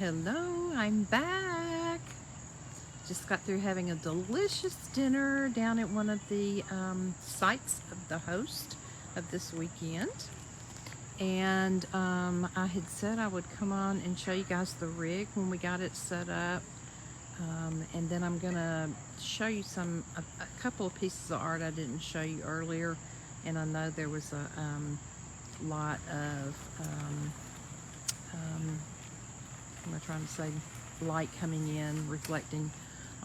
Hello, I'm back. Just got through having a delicious dinner down at one of the sites of the host of this weekend. And I had said I would come on and show you guys the rig when we got it set up. And then I'm gonna show you a couple of pieces of art I didn't show you earlier. And I know there was a lot of what am I trying to say, light coming in, reflecting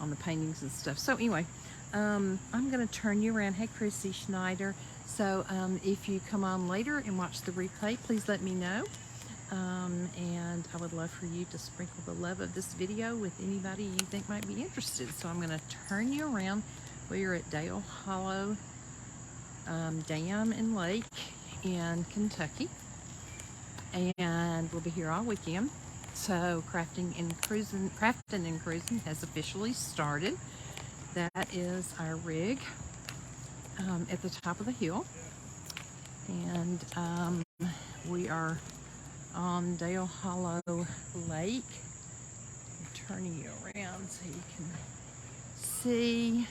on the paintings and stuff. So anyway, I'm going to turn you around. Hey, Chrissy Schneider. So if you come on later and watch the replay, please let me know. And I would love for you to sprinkle the love of this video with anybody you think might be interested. So I'm going to turn you around. We are at Dale Hollow Dam and Lake in Kentucky. And we'll be here all weekend. So crafting and cruising has officially started. That is our rig at the top of the hill, and we are on Dale Hollow Lake. I'm turning you around so you can see.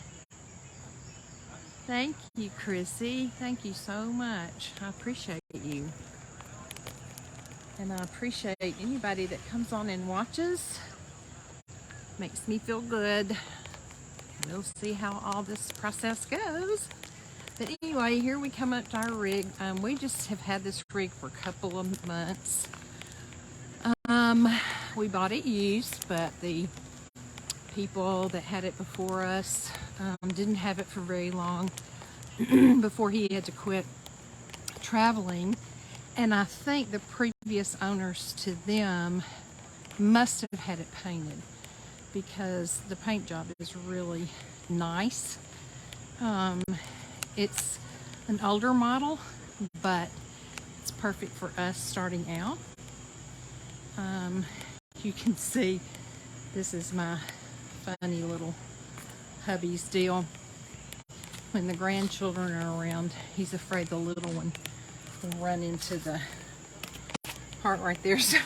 Thank you, Chrissy. Thank you so much. I appreciate you. And I appreciate anybody that comes on and watches. Makes me feel good. We'll see how all this process goes. But anyway, here we come up to our rig. We just have had this rig for a couple of months. We bought it used, but the people that had it before us didn't have it for very long before he had to quit traveling. And I think the previous owners to them must have had it painted, because the paint job is really nice. It's an older model, but it's perfect for us starting out. You can see this is my funny little hubby's deal. When the grandchildren are around, he's afraid the little one will run into the part right there. So I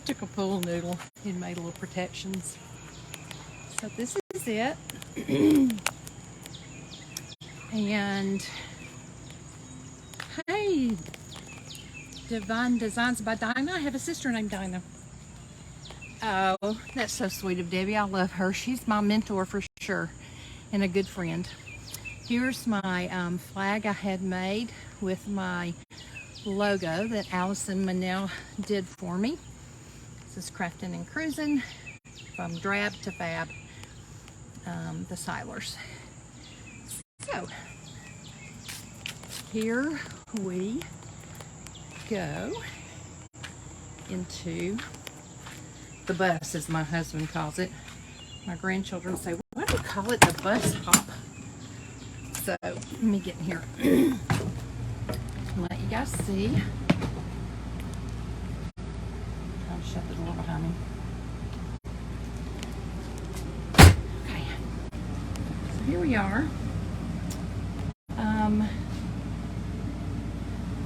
took a pool noodle and made little protections. So this is it. And hey, Divine Designs by Dinah. I have a sister named Dinah. Oh, that's so sweet of Debbie. I love her. She's my mentor for sure, and a good friend. Here's my flag I had made with my logo that Allison Manel did for me. This is Crafting and Cruising, from drab to fab, the Silers. So here we go into the bus, as my husband calls it. My grandchildren say, why do you call it the bus, Pop? So let me get in here and let you guys see. I'll shut the door behind me. Okay, so here we are.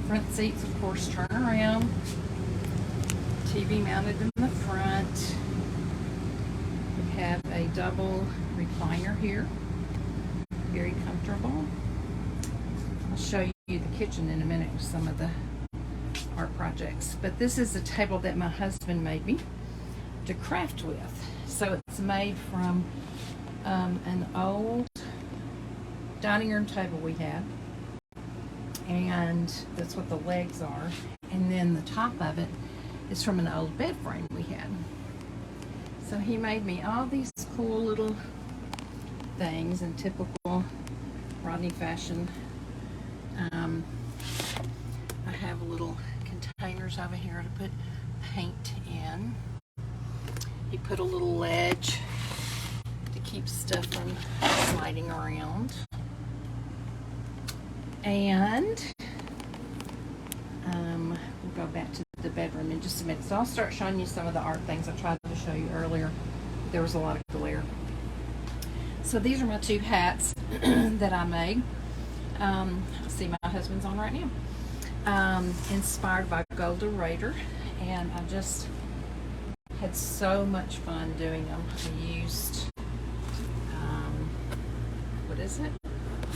Front seats, of course, turn around. TV mounted in the front. We have a double recliner here. Very comfortable. I'll show you the kitchen in a minute with some of the art projects. But this is a table that my husband made me to craft with. So it's made from an old dining room table we had. And that's what the legs are. And then the top of it is from an old bed frame we had. So he made me all these cool little things in typical Rodney fashion. I have little containers over here to put paint in. He put a little ledge to keep stuff from sliding around. And we'll go back to the bedroom in just a minute. So I'll start showing you some of the art things I tried to show you earlier. There was a lot of glare. So these are my two hats that I made. See, my husband's on right now. Inspired by Golda Raider. And I just Had so much fun doing them. I used, what is it?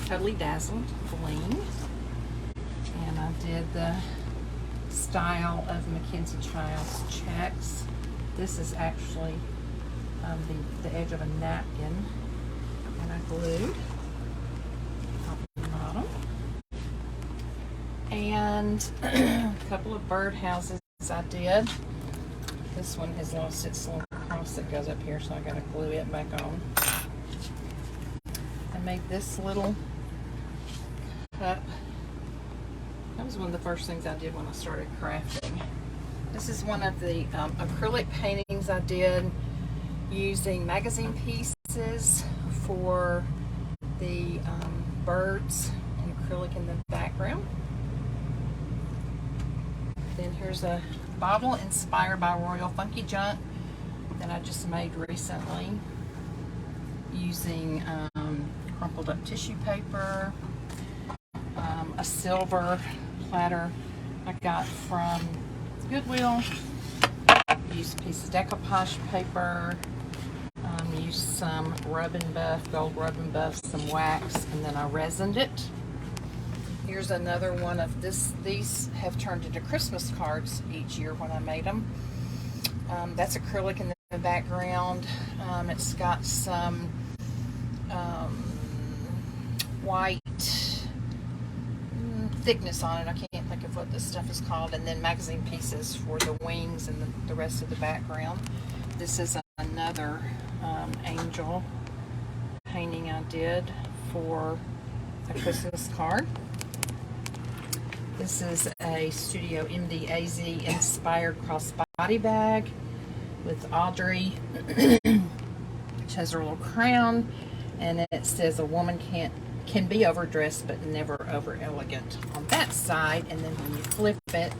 Totally Dazzled bling. And I did the style of Mackenzie Child's checks. This is actually the edge of a napkin. And I glued top and bottom. And a couple of birdhouses I did. This one has lost its little cross that goes up here, so I gotta glue it back on. I made this little cup. That was one of the first things I did when I started crafting. This is one of the acrylic paintings I did using magazine pieces for the birds and acrylic in the background. Then here's a bottle inspired by Royal Funky Junk that I just made recently using crumpled up tissue paper, a silver platter I got from Goodwill, used a piece of decoupage paper, used some rub and buff, gold rub and buff, some wax, and then I resined it. Here's another one of this. These have turned into Christmas cards each year when I made them. That's acrylic in the background. It's got some white thickness on it. I can't think of what this stuff is called. And then magazine pieces for the wings and the rest of the background. This is another angel painting I did for a Christmas card. This is a Studio MDAZ inspired crossbody bag with Audrey, which has her little crown, and it says a woman can be overdressed but never over elegant on that side. And then when you flip it,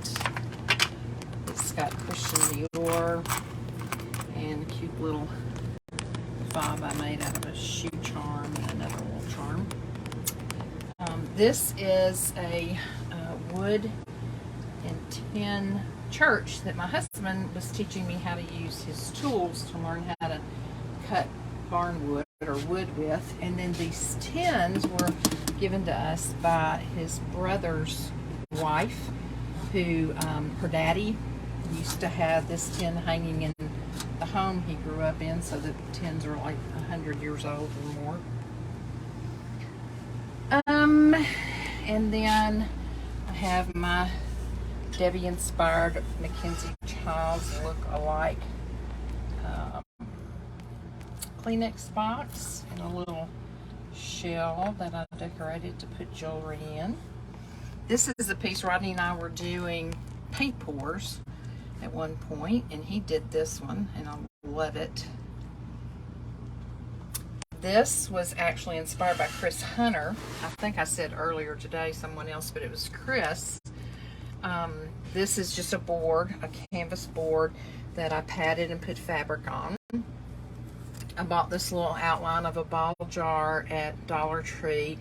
it's got Christian Dior and a cute little fob I made out of a shoe charm and another little charm. This is a wood and tin church that my husband was teaching me how to use his tools to learn how to cut barn wood or wood with. And then these tins were given to us by his brother's wife, who her daddy used to have this tin hanging in the home he grew up in, so the tins are like 100 years old or more. And then I have my Debbie inspired Mackenzie Child's look-alike Kleenex box and a little shell that I decorated to put jewelry in. This is the piece Rodney and I were doing paint pours at one point, and he did this one, and I love it. This was actually inspired by Chris Hunter. I think I said earlier today someone else, but it was Chris. This is just a board, a canvas board that I padded and put fabric on. I bought this little outline of a ball jar at Dollar Tree,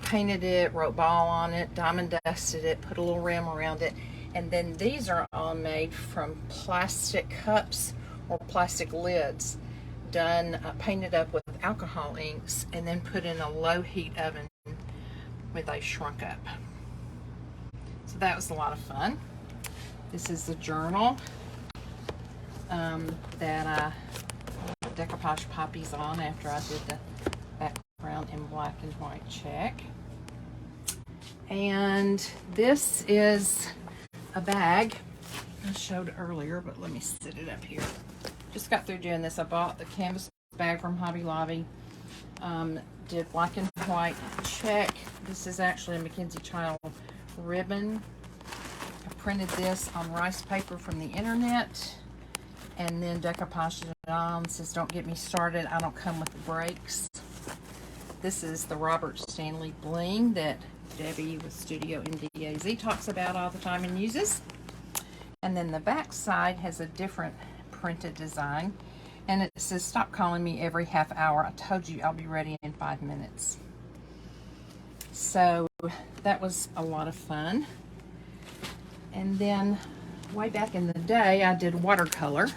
painted it, wrote ball on it, diamond dusted it, put a little rim around it, and then these are all made from plastic cups or plastic lids, done painted up with alcohol inks, and then put in a low heat oven where they shrunk up. So that was a lot of fun. This is the journal that I put decoupage poppies on after I did the background in black and white check. And this is a bag I showed earlier, but let me set it up here. Just got through doing this. I bought the canvas bag from Hobby Lobby. Did black and white check. This is actually a Mackenzie Child ribbon. I printed this on rice paper from the internet and then decoupaged it on. Says don't get me started, I don't come with the breaks. This is the Robert Stanley bling that Debbie with Studio MDAZ talks about all the time and uses. And then the back side has a different printed design, and it says stop calling me every half hour, I told you I'll be ready in 5 minutes. So that was a lot of fun. And then way back in the day, I did watercolor.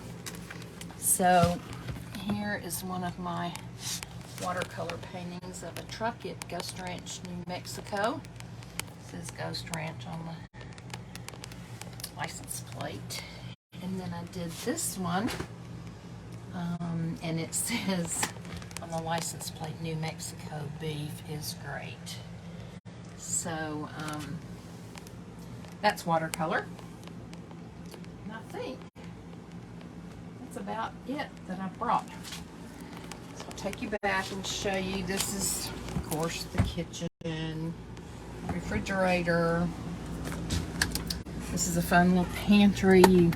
So here is one of my watercolor paintings of a truck at Ghost Ranch, New Mexico. It says Ghost Ranch on the license plate. And then I did this one, and it says on the license plate, New Mexico beef is great. So that's watercolor. And I think that's about it that I brought. So I'll take you back and show you. This is, of course, the kitchen, refrigerator. This is a fun little pantry. You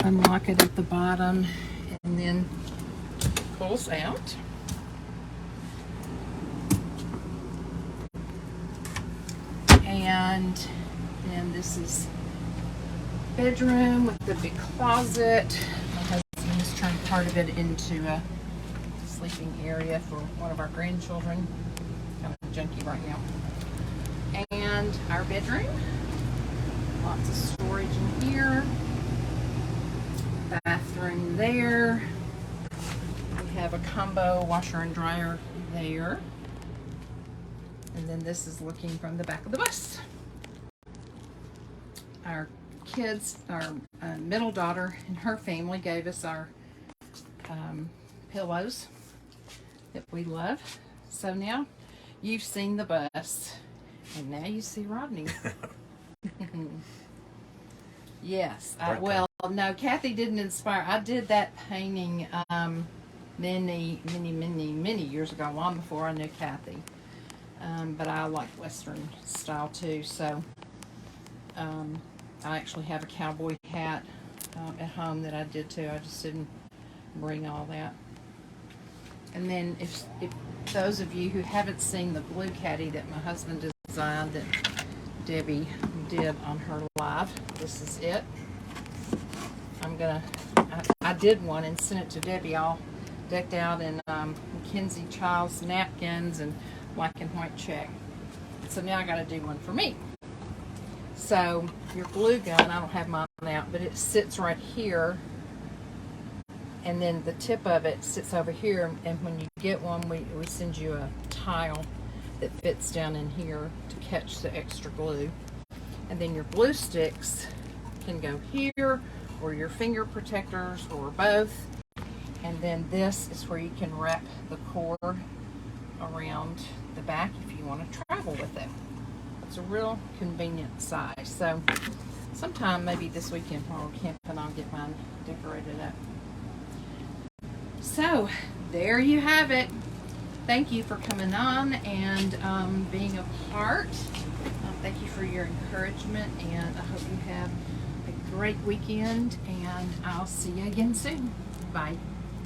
unlock it at the bottom and then pulls out. And then this is bedroom with the big closet. My husband has turned part of it into a sleeping area for one of our grandchildren. Kind of junky right now. And our bedroom. Lots of storage in here. Bathroom there. We have a combo washer and dryer there. And then this is looking from the back of the bus. Our kids, our middle daughter and her family gave us our pillows that we love. So now you've seen the bus, and now you see Rodney. Yes. Well, no, Kathy didn't inspire. I did that painting many years ago, long before I knew Kathy. But I like Western style too, so I actually have a cowboy hat at home that I did too. I just didn't bring all that. And then if those of you who haven't seen the blue caddy that my husband designed that Debbie did on her live, this is it. I did one and sent it to Debbie all decked out in Mackenzie Child's napkins and black and white check. So now I got to do one for me. So your glue gun, I don't have mine out, but it sits right here, and then the tip of it sits over here, and when you get one, we send you a tile that fits down in here to catch the extra glue. And then your glue sticks can go here, or your finger protectors, or both. And then this is where you can wrap the cord around the back if you want to travel with it. It's a real convenient size. So sometime maybe this weekend while we're camping, I'll get mine decorated up. So there you have it. Thank you for coming on and being a part. Thank you for your encouragement, and I hope you have a great weekend, and I'll see you again soon. Bye.